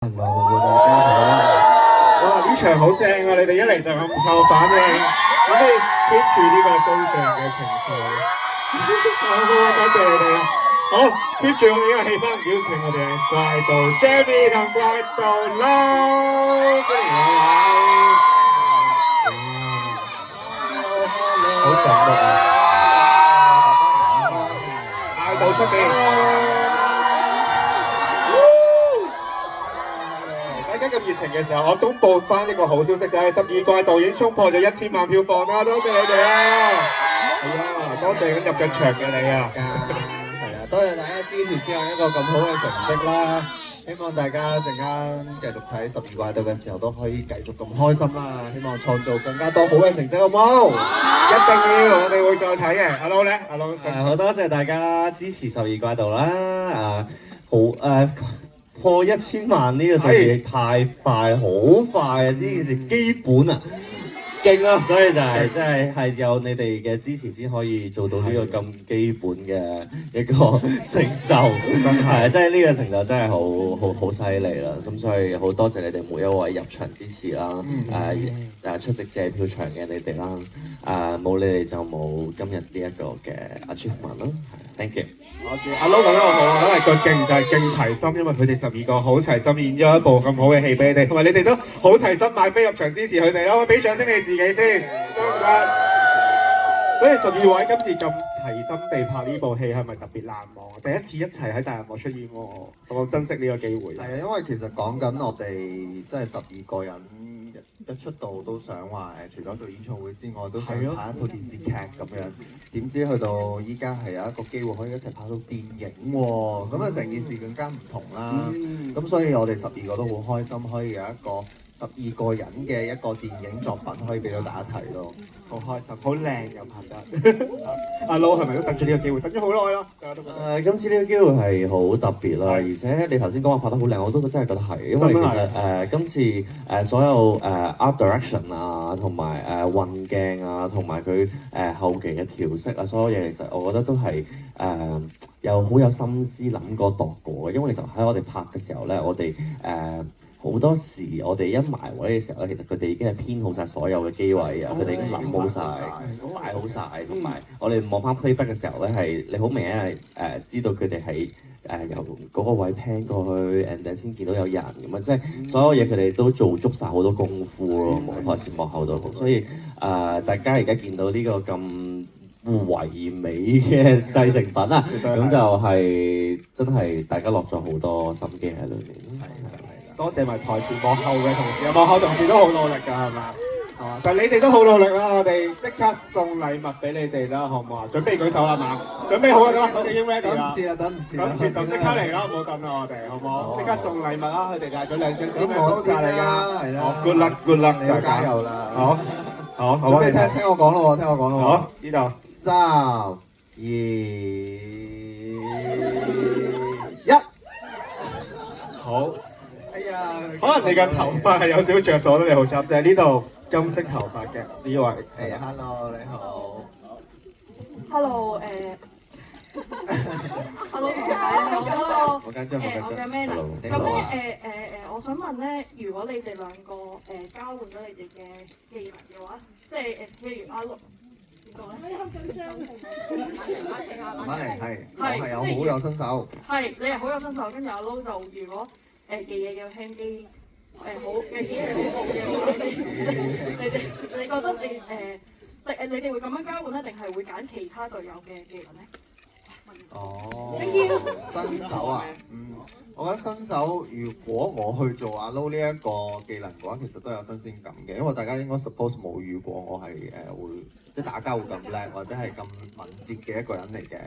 唔係會大家好。哇！呢場好正啊！你哋一嚟就咁靠反應，咁你 keep 住呢個高漲嘅情緒。好，多謝你哋啊！好 keep 住我哋呢個氣氛，邀請我哋嘅怪盜 Jamie 同怪盜 Low， 歡迎兩位。好醒目啊！怪盜出邊。大家咁熱情嘅時候，我公佈翻一個好消息，就係12怪盜已經衝破咗1000萬票房啦！多謝你哋啊！係啊，多謝咁入緊場嘅你啊！係啊，多謝大家支持之後一個咁好嘅成績啦！希望大家陣間繼續睇12怪盜嘅時候都可以繼續咁開心啦！希望創造更加多好嘅成績，好唔好？一定要，我哋會再睇嘅。阿 Low 咧，阿 Low 好多謝大家支持12怪盜啦！破1000萬呢個數字太快，好快啊！呢件事基本啊，勁啊！所以就係真係有你哋嘅支持先可以做到呢個咁基本嘅一個成就，係真係呢個成就真係好犀利啦！咁所以好多謝你哋每一位入場支持啦，出席借票場嘅你哋啦，冇你哋就冇今日呢一個嘅 achievement 啦，thank you。我知阿 Low 講得好好，因為個勁就係勁齊心，因為佢哋12個好齊心演咗一部咁好嘅戲俾你哋，同埋你哋都好齊心買飛入場支持佢哋咯，俾掌聲你自己先，得唔得？所以12位今次咁齊心地拍呢部戲係咪特別難忘啊？第一次一齊喺大銀幕出現喎，我珍惜呢個機會。係啊，因為其實講緊我哋即係12個人一出道都想話除咗做演唱會之外，都想拍一套電視劇咁樣。點知去到依家係有一個機會可以一齊拍到電影喎，咁啊成件事更加唔同啦。咁所以我哋12個都好開心，可以有一個12個人嘅一個電影作品可以俾到大家睇咯。好開心，好靚又拍得。阿 Low 係咪都等住呢個機會？等咗好耐咯，大家都覺得。今次呢個機會係好特別啦，而且你頭先講話拍得好靚，我都真係覺得係，因為其實今次所有art direction 啊，同埋運鏡啊，同埋佢後期嘅調色啊，所有嘢其實我覺得都係有好有心思諗過度過嘅，因為其實喺我哋拍嘅時候咧，我哋好多時我哋一埋位嘅時候咧，其實佢哋已經係編好晒所有嘅機位啊，佢哋已經諗好晒，擺好晒，同埋我哋望翻 playback 嘅時候咧，係你好明顯係知道佢哋係由嗰個位 pan 過去 and then 先見到有人咁啊，即係所有嘢佢哋都做足晒好多功夫咯，台前幕後都好，所以大家而家見到呢個咁唯美嘅製成品啊，咁就係真係大家落咗好多心機喺裏面。多謝埋台前幕後嘅同事，幕後同事都好努力㗎，係嘛？係嘛？但係你哋都好努力啦，我哋即刻送禮物俾你哋啦，好唔好啊？準備舉手啦嘛？準備好啦，我哋已經 ready 啦。等唔切啦，等唔切就即刻嚟啦，唔好等啦，我哋好唔好？即刻送禮物啦，佢哋帶咗2張小咁我先啦，係啦。好 good luck，good luck，你加油啦！好，準備聽我講咯喎，聽我講咯喎。好，知道。3、2、1，好。哎呀，可能你嘅頭髮係有少少着數都你好插，就係呢度金色頭髮嘅呢位。係 hello 你好。Hello ，Hello 同埋 Hello，我緊張，我叫 Manny。咁你好啊。我想問咧，如果你哋兩個交換咗你哋嘅技能嘅話，即係譬如阿陸點講咧？好緊張。慢慢嚟，係，我係好有新手。係，你係好有新手，跟住阿 Low 就如果技嘢嘅輕機好嘅技嘢好好嘅話，你覺得你哋會咁樣交換咧，定係會揀其他隊友嘅技能咧？哦，新手啊，我覺得新手如果我去做阿 Low 呢一個技能嘅話，其實都有新鮮感嘅，因為大家應該 suppose 冇遇過我係會即係打交會咁叻，或者係咁敏捷嘅一個人嚟嘅。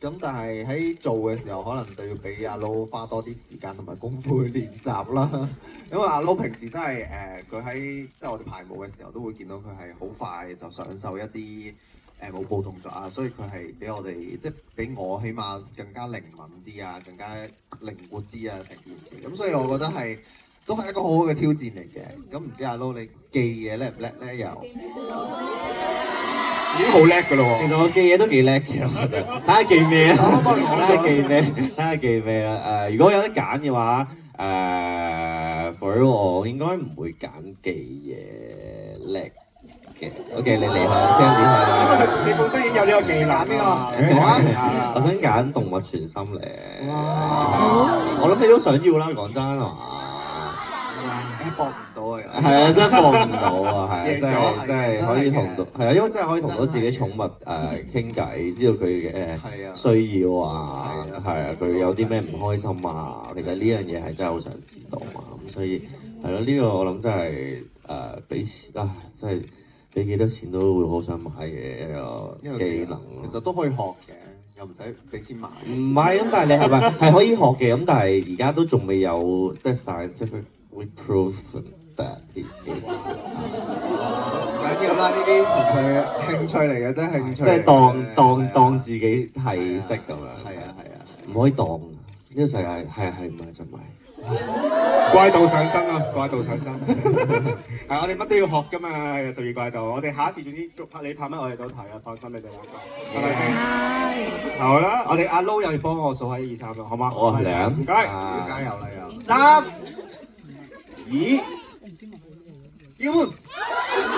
咁但係喺做嘅時候，可能就要俾阿 Low 花多啲時間同埋功夫去練習啦。因為阿 Low 平時真係佢喺即係我哋排舞嘅時候，都會見到佢係好快就上手一啲舞步動作啊，所以佢係比我哋即係比我起碼更加靈敏啲啊，更加靈活啲啊成件事。咁所以我覺得都係一個好好嘅挑戰嚟嘅。咁唔知阿 Low 你記嘢叻唔叻咧？又已經好叻㗎咯喎！其實我記嘢都幾叻嘅，我覺得。睇下記咩啊？睇下記咩？睇下記咩啊？如果有得揀嘅話， for 我應該唔會揀記嘢叻嘅。OK， 你嚟下先，因為你本身已經有呢個技能揀邊個？好啊！我想揀動物傳心咧。我諗你都想要啦，講真係嘛？搏唔到啊！係啊，真係搏唔到啊！係啊，贏咗真係可以同到係啊，因為真係可以同到自己寵物傾偈，知道佢嘅需要啊，係啊，佢有啲咩唔開心啊，其實呢樣嘢係真係好想知道啊，咁所以係咯，呢個我諗真係俾錢啊，真係俾幾多錢都會好想買嘅一個技能。其實都可以學嘅，又唔使俾錢買。唔係咁，但係你係咪係可以學嘅？咁但係而家都仲未有即係 scientifically proven that it is。唔緊要啦，呢啲純粹興趣嚟嘅啫，興趣。即係當自己係識咁樣。係啊係啊，唔可以當呢個世界係唔係就唔係。怪盜上身啊！怪盜上身。係我哋乜都要學㗎嘛，12怪盜。我哋下一次總之你拍乜我哋都睇啊，放心你哋兩個，係咪先？好啦，我哋阿 Lo 又要幫我數喺1、2、3啦，好嗎？我嚟啊！唔該。加油啦又。 3、2，腰盤，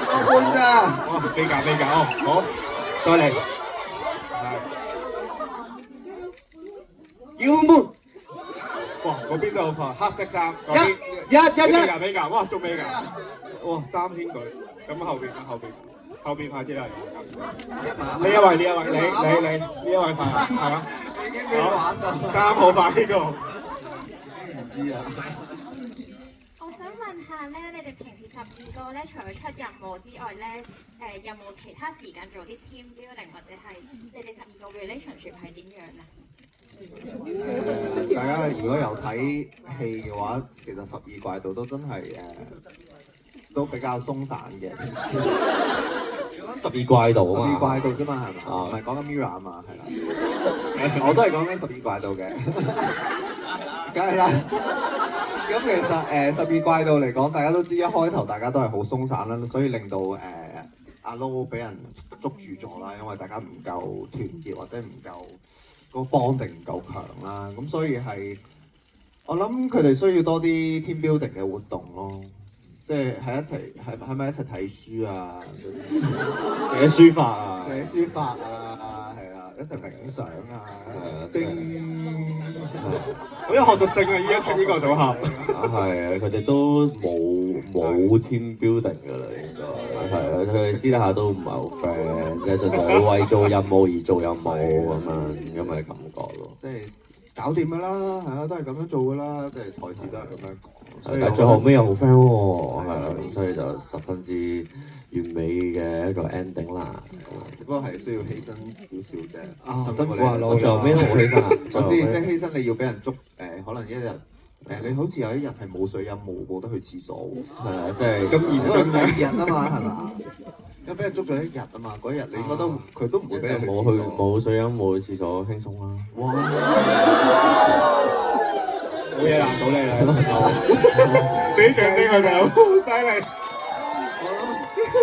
個半咋？哇！飛架，好，再嚟。腰盤。哇！嗰邊真係好快，黑色衫，嗰邊飛架，哇！仲未㗎，哇！3千句，咁後邊快啲啦，呢一位，你呢一位快，係嘛？已經俾你玩到。3號快呢個，唔知啊。我想問下咧，你哋平時12個咧，除咗出任務之外咧，有冇其他時間做啲 team building 或者係你哋12個 relationship 係點樣啊？大家如果有睇戲嘅話，其實12怪盜都真係都比較鬆散嘅。12怪盜啊嘛。12怪盜啫嘛，係嘛？唔係講緊 Mirror 啊嘛，係啦。我都係講緊12怪盜嘅，梗係啦。咁其實12怪盜嚟講，大家都知一開頭大家都係好鬆散啦，所以令到阿 Lo 俾人捉住咗啦，因為大家唔夠團結或者唔夠個幫定唔夠強啦，咁所以係我諗佢哋需要多啲 team building 嘅活動咯，即係喺埋一齊睇書啊，寫書法啊，寫書法啊，係啊，一齊冥想啊，好有學術性啊！依家出呢個組合。係啊，佢哋都冇 team building 㗎啦，應該係啊，佢哋私底下都唔係好 friend，即係純粹為做任務而做任務咁嘅感覺咯。即係搞掂㗎啦，係啊，都係咁樣做㗎啦，即係台詞都係咁樣講。但係最後尾又好 friend 喎，係啦，所以就十分之完美嘅一個 ending 啦。只不過係需要犧牲少少啫。啊，辛苦啊，我最後尾都冇犧牲啊。我知，即係犧牲你要俾人捉可能一日你好似有一日係冇水飲冇得去廁所喎。係啊，即係咁嚴第二日啊嘛，係嘛？因為俾人捉咗一日啊嘛，嗰日你覺得佢都唔會俾你去廁所。冇水飲冇去廁所輕鬆啦。哇！冇嘢難到你啦，俾掌聲佢哋，好犀利！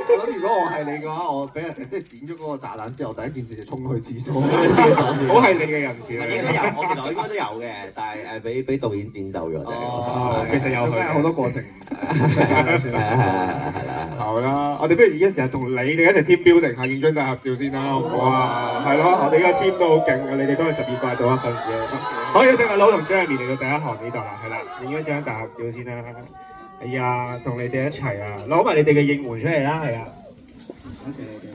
我諗如果我係你嘅話，我俾人即係剪咗嗰個炸彈之後，第一件事就衝去廁所先。好係你嘅人設應該有，我其實我應該都有嘅，但係俾導演剪走咗啫。其實有中間有好多過程。係啦。好啦，我哋不如而家成日同你哋一齊 team building 下，影張大合照先啦，好唔好啊？係咯，我哋呢個 team 都好勁嘅，你哋都係12怪盜一份子。好，有請阿 Lo 同 Jeremy 嚟到第一行呢度啦，係啦，影一張大合照先啦。哎呀，同你哋一齊啊，攞埋你哋嘅應援出嚟啦，係啊。多謝你哋。